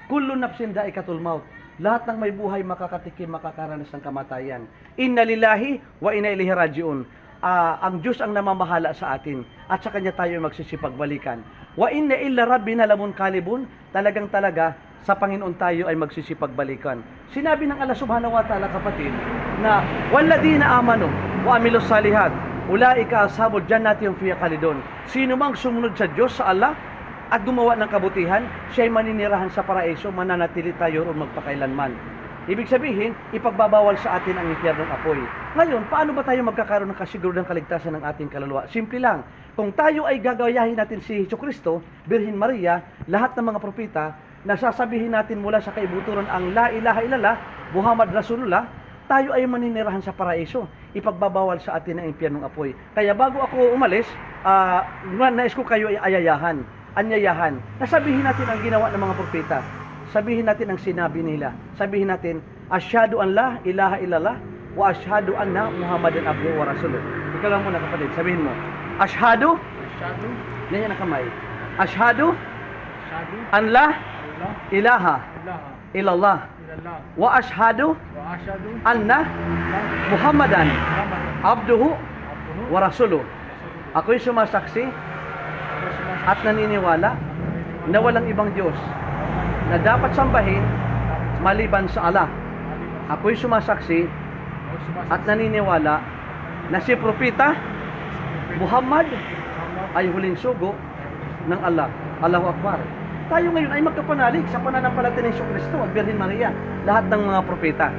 Kullu nafsin dha'iqatul maut. Lahat ng may buhay makakatikim, makakaranas ng kamatayan. Inna lillahi wa inna ilaihi raji'un. Ang Diyos ang namamahala sa atin at sa Kanya tayo magsisipagbalikan. Wa inna illa rabbina lamunqalibun. Talagang-talaga sa Panginoon tayo ay magsisipagbalikan. Sinabi ng Allah subhanahu wa ta'ala, kapatid, na walladina amanu wa amilus salihat ulaika ashabul jannati hum fiha khalidun. Sino mang sumunod sa Diyos, sa Allah, at gumawa ng kabutihan, siya ay maninirahan sa paraiso, mananatili tayo roon magpakailanman. Ibig sabihin, ipagbabawal sa atin ang impyernong apoy. Ngayon, paano ba tayo magkakaroon ng kasiguradong kaligtasan ng ating kaluluwa? Simple lang. Kung tayo ay gagayahin natin si Jesucristo, Birhen Maria, lahat ng mga propeta, nasasabihin natin mula sa kaibuturan ang La ilaha illallah, Muhammad Rasulullah, tayo ay maninirahan sa paraiso. Ipagbabawal sa atin ang impyernong apoy. Kaya bago ako umalis, nais ko kayo ay ayayahan, anyayahan. Nasabihin natin ang ginawa ng mga propeta. Sabihin natin ang sinabi nila. Sabihin natin, asyhadu an la ilaha illallah wa asyhadu anna Muhammadan abduhu wa rasuluh. Ikaw lang muna, kapatid. Sabihin mo, asyhadu, ganyan ang kamay. Asyhadu an la ilaha illallah wa asyhadu anna Muhammadan abduhu wa rasuluh. Ako'y sumasaksi at naniniwala na walang ibang Diyos na dapat sambahin maliban sa Allah. Ako'y sumasaksi at naniniwala na si Propeta Muhammad ay huling sugo ng Allah. Allahu Akbar. Tayo ngayon ay magkapanalig sa pananampalataya ni Jesucristo at Birhen Maria, lahat ng mga propeta.